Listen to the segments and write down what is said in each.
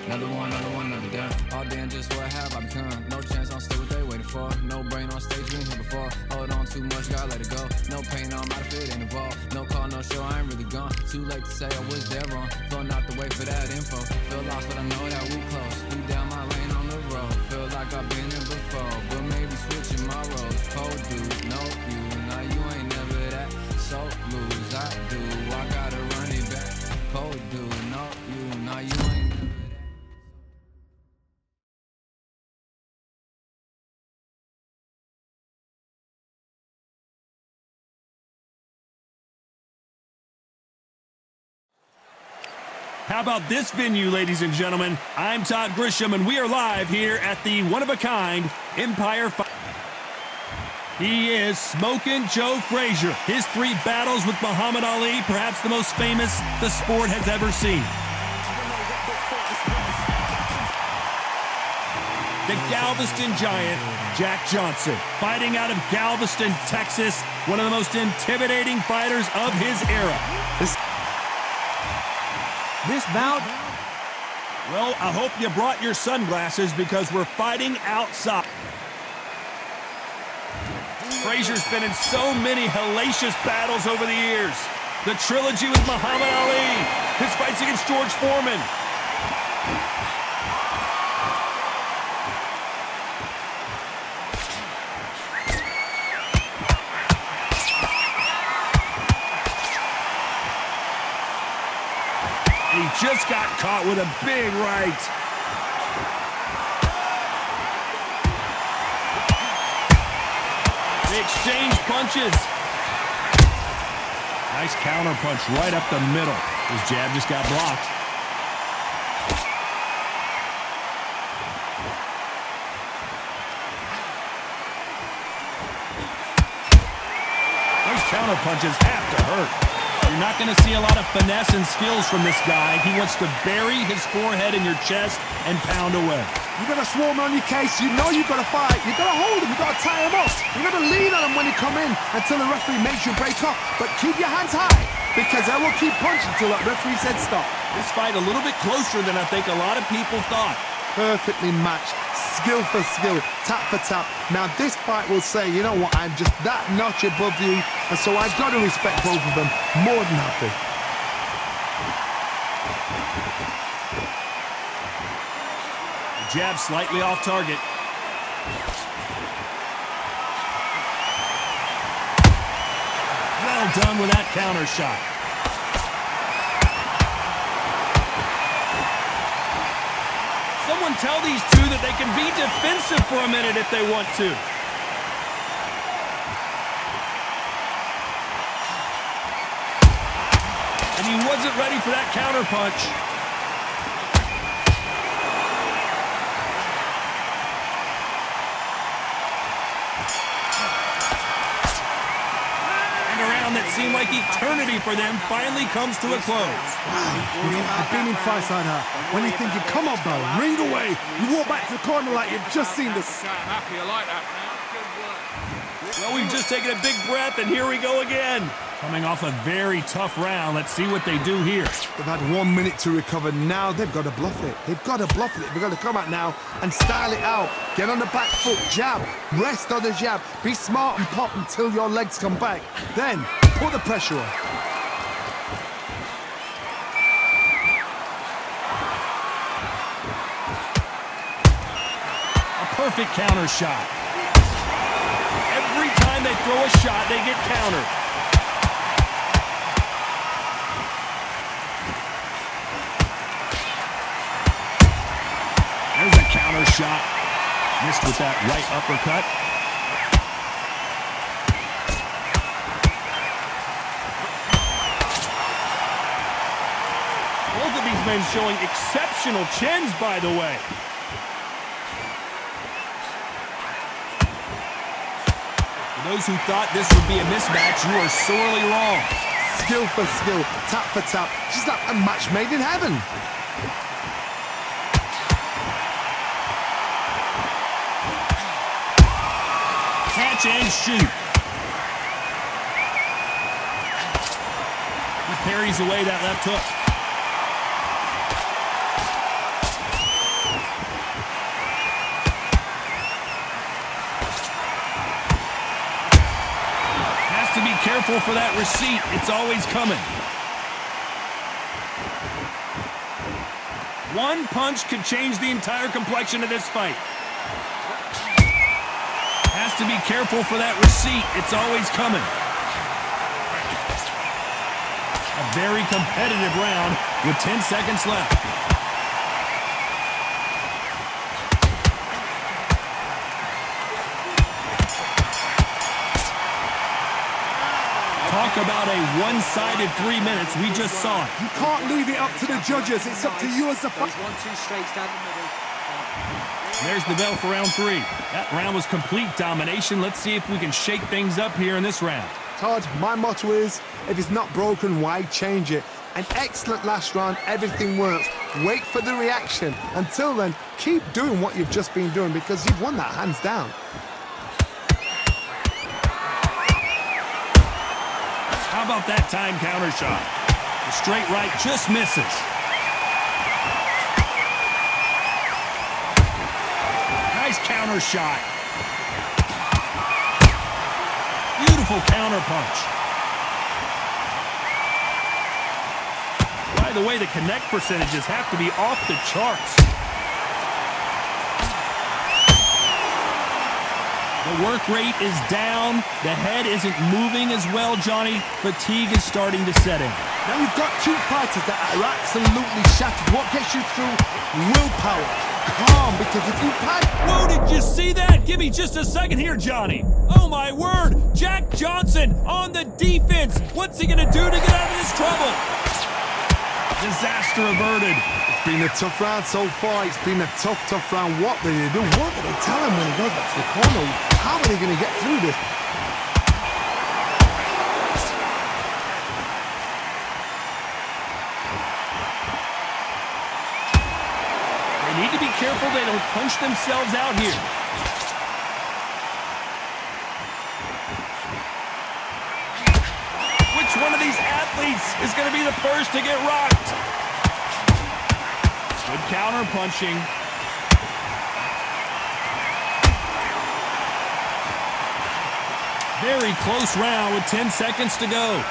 Another one, never done. All day and just what have I become? No chance, I'm still what they waiting for. No brain on stage, been here before. Hold on too much, gotta let it go. No pain, I'm out of it, ain't involved. No call, no show, I ain't really gone. Too late to say I was there wrong. Filling out the way for that info. Feel lost, but I know that we close. We down my lane on the road. Feel like I've been in before, but maybe switching my roles. Cold dude, no you. Now you ain't never that. So lose, I do. I gotta run it back. Cold dude, no you. Now you ain't. How about this venue, ladies and gentlemen? I'm Todd Grisham, and we are live here at the one-of-a-kind Empire Fight. He is Smokin' Joe Frazier. His 3 battles with Muhammad Ali, perhaps the most famous the sport has ever seen. The Galveston Giant, Jack Johnson, fighting out of Galveston, Texas, one of the most intimidating fighters of his era. This bout, well, I hope you brought your sunglasses because we're fighting outside. Frazier's been in so many hellacious battles over the years. The trilogy with Muhammad Ali, his fights against George Foreman. He just got caught with a big right. They exchange punches. Nice counter punch right up the middle. His jab just got blocked. Those counter punches have to hurt. You're not going to see a lot of finesse and skills from this guy. He wants to bury his forehead in your chest and pound away. You've got to swarm on your case. You know you've got to fight. You've got to hold him. You've got to tie him up. You've got to lean on him when you come in until the referee makes you break up. But keep your hands high because they will keep punching until that referee said stop. This fight a little bit closer than I think a lot of people thought. Perfectly matched. Skill for skill. Tap for tap. Now this fight will say, you know what, I'm just that notch above you. And so I've got to respect both of them more than happy. Jab slightly off target. Well done with that counter shot. Someone tell these two that they can be defensive for a minute if they want to. And he wasn't ready for that counter punch. That seemed like eternity for them finally comes to a close. Wow, you know, I've been in fights like that. When you're thinking, come on, bro, ring away. You walk back to the corner like you've just seen this. Happy, I like that. Well, we've just taken a big breath, and here we go again. Coming off a very tough round. Let's see what they do here. They've had 1 minute to recover. Now they've got to bluff it. They've got to bluff it. They've got to come out now and style it out. Get on the back foot, jab, rest on the jab. Be smart and pop until your legs come back. Then put the pressure on. A perfect counter shot. Every time they throw a shot, they get countered. There's a counter shot. Missed with that right uppercut. Both of these men showing exceptional chins, by the way. For those who thought this would be a mismatch, you are sorely wrong. Skill for skill, tap for tap. Just like a match made in heaven. Catch and shoot. He parries away that left hook. careful for that receipt. It's always coming. One punch could change the entire complexion of this fight. Has to be careful for that receipt. It's always coming. A very competitive round with 10 seconds left. Talk about a one-sided 3 minutes. We just saw it. You can't leave it up to the judges. It's up to you as the fighter. 1-2 straights down the middle. There's the bell for round 3. That round was complete domination. Let's see if we can shake things up here in this round. Todd, my motto is, if it's not broken, why change it? An excellent last round, everything works. Wait for the reaction. Until then, keep doing what you've just been doing because you've won that hands down. How about that time counter shot? The straight right just misses. Nice counter shot. Beautiful counter punch. By the way, the connect percentages have to be off the charts. The work rate is down. The head isn't moving as well, Johnny. Fatigue is starting to set in. Now you've got two fighters that are absolutely shattered. What gets you through? Willpower. Calm, because if you panic... Whoa, did you see that? Give me just a second here, Johnny. Oh, my word. Jack Johnson on the defense. What's he going to do to get out of this trouble? Disaster averted. It's been a tough round so far. It's been a tough round. What do they do? What do they tell him when he goes back to the corner? How are they going to get through this? They need to be careful they don't punch themselves out here. Which one of these athletes is going to be the first to get rocked? Good counter punching. Very close round with 10 seconds to go.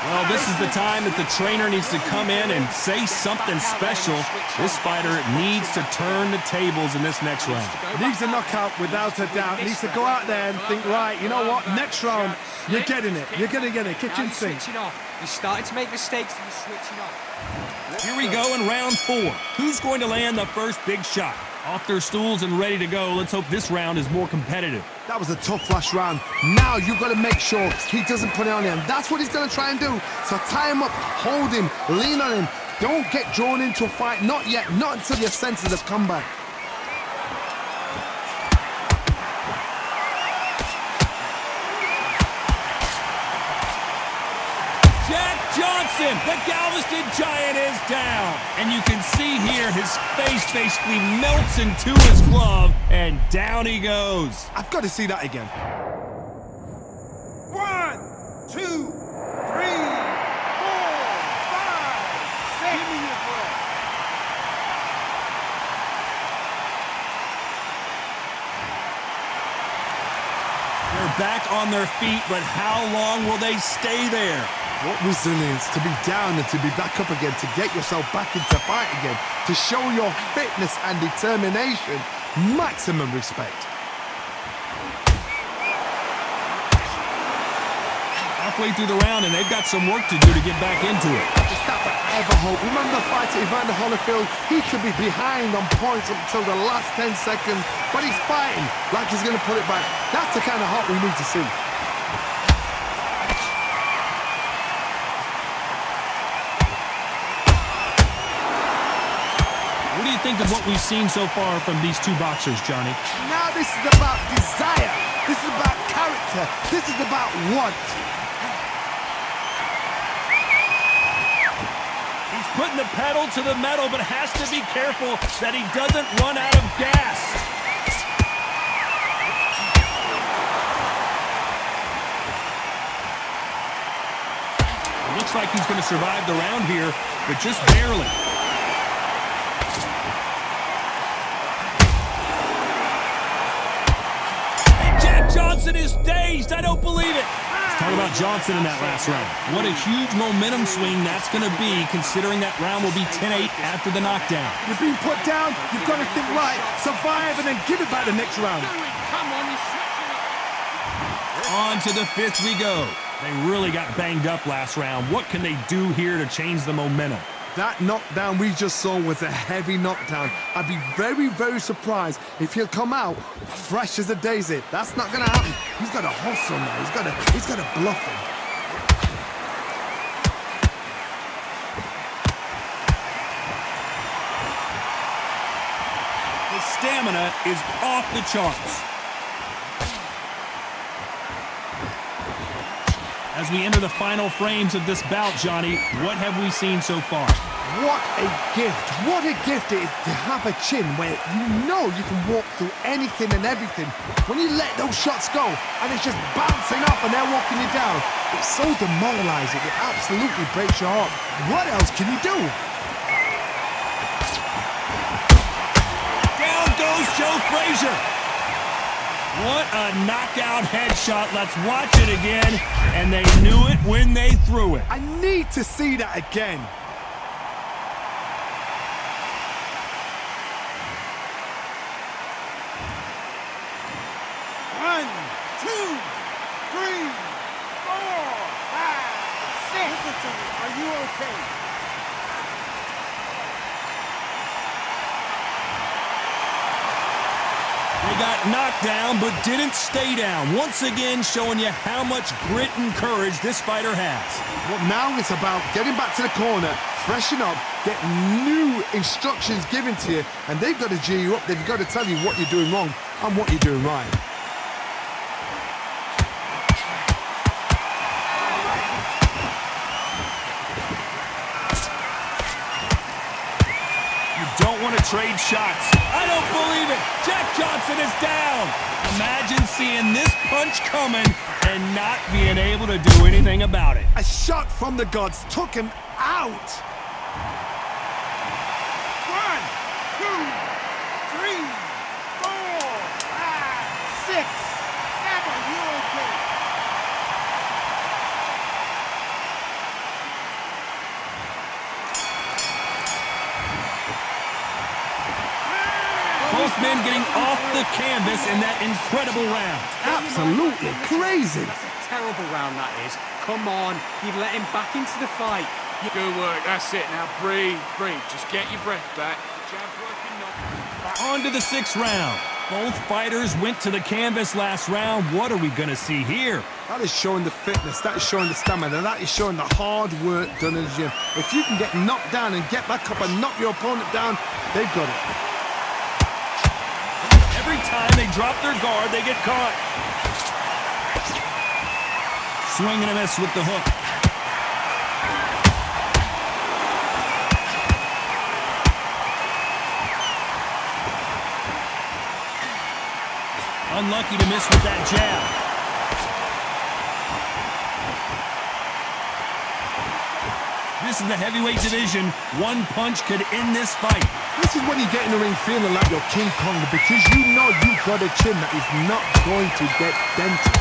Well, this is the time that the trainer needs to come in and say something special. This fighter needs to turn the tables in this next round. Needs a knockout without a doubt. Needs to go out there and think, right, you know what? Next round, you're getting it. You're going to get it. Kitchen sink. You're starting to make mistakes and you're switching off. Here we go in round 4. Who's going to land the first big shot? Off their stools and ready to go. Let's hope this round is more competitive. That was a tough last round. Now you've got to make sure he doesn't put it on him. That's what he's going to try and do. So tie him up, hold him, lean on him. Don't get drawn into a fight. Not yet. Not until your senses have come back. Johnson, the Galveston Giant, is down. And you can see here his face basically melts into his glove, and down he goes. I've got to see that again. 1, 2, 3, 4, 5, 6. Give me your breath. They're back on their feet, but how long will they stay there? What resilience to be down and to be back up again, to get yourself back into fight again, to show your fitness and determination. Maximum respect. Halfway through the round, and they've got some work to do to get back into it. Is that ever hope? Remember the fighter Evander Holyfield? He could be behind on points up until the last 10 seconds, but he's fighting like he's going to put it back. That's the kind of hope we need to see. What do you think of what we've seen so far from these two boxers, Johnny? Now this is about desire. This is about character. This is about want. He's putting the pedal to the metal, but has to be careful that he doesn't run out of gas. It looks like he's going to survive the round here, but just barely. Johnson is dazed. I don't believe it. Let's talk about Johnson in that last round. What a huge momentum swing that's going to be, considering that round will be 10-8 after the knockdown. You're being put down. You've got to think right, survive, and then give it back the next round. Come on, you're switching up. On to the fifth we go. They really got banged up last round. What can they do here to change the momentum? That knockdown we just saw was a heavy knockdown. I'd be very, very surprised if he'll come out fresh as a daisy. That's not going to happen. He's got to hustle now. He's got to bluff him. His stamina is off the charts. As we enter the final frames of this bout, Johnny, what have we seen so far? What a gift. What a gift it is to have a chin where you know you can walk through anything and everything. When you let those shots go and it's just bouncing off and they're walking you down, it's so demoralizing. It absolutely breaks your heart. What else can you do? Down goes Joe Frazier. What a knockout headshot. Let's watch it again. And they knew it when they threw it. I need to see that again. One, two, three, four, five, six. Are you okay? They got knocked down, but didn't stay down. Once again, showing you how much grit and courage this fighter has. Well, now it's about getting back to the corner, freshen up, get new instructions given to you, and they've got to G you up. They've got to tell you what you're doing wrong and what you're doing right. Don't want to trade shots. I don't believe it. Jack Johnson is down. Imagine seeing this punch coming and not being able to do anything about it. A shot from the gods took him out. 1, 2, 3, 4, 5, 6, 7. You okay? Both men getting off the canvas in that incredible round. Absolutely crazy. That's a terrible round, that is. Come on, you've let him back into the fight. Good work. That's it. Now breathe, breathe. Just get your breath back. Jab working. On to the sixth round. Both fighters went to the canvas last round. What are we going to see here? That is showing the fitness, that is showing the stamina, that is showing the hard work done in the gym. If you can get knocked down and get back up and knock your opponent down, they've got it. Every time they drop their guard, they get caught. Swing and a miss with the hook. Unlucky to miss with that jab. This is the heavyweight division. One punch could end this fight. This is when you get in the ring feeling like you're King Kong because you know you've got a chin that is not going to get dented.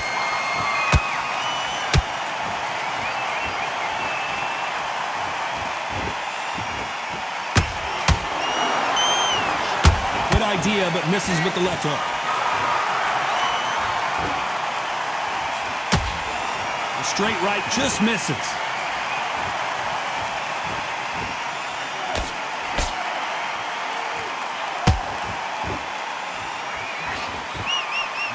Good idea, but misses with the left hook. The straight right just misses.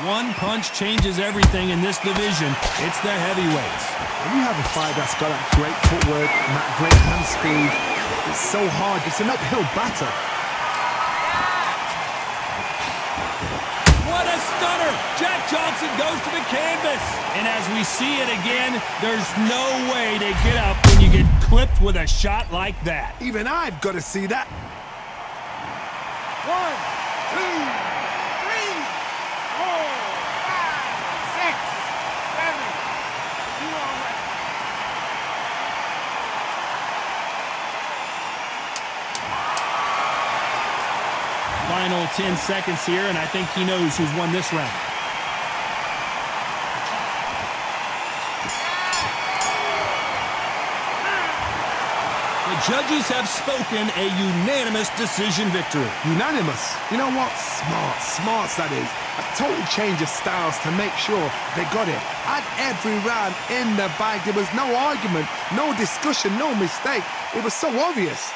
One punch changes everything in this division. It's the heavyweights. When you have a fight that's got that great footwork and that great hand speed, it's so hard. It's an uphill battle. What a stunner! Jack Johnson goes to the canvas. And as we see it again, there's no way to get up when you get clipped with a shot like that. Even I've got to see that. 1, 2, 3, 4, 5, 6, 7. You all right? Final 10 seconds here, and I think he knows who's won this round. The judges have spoken a unanimous decision victory. Unanimous. You know what? Smart that is. A total change of styles to make sure they got it. Had every round in the bag. There was no argument, no discussion, no mistake. It was so obvious.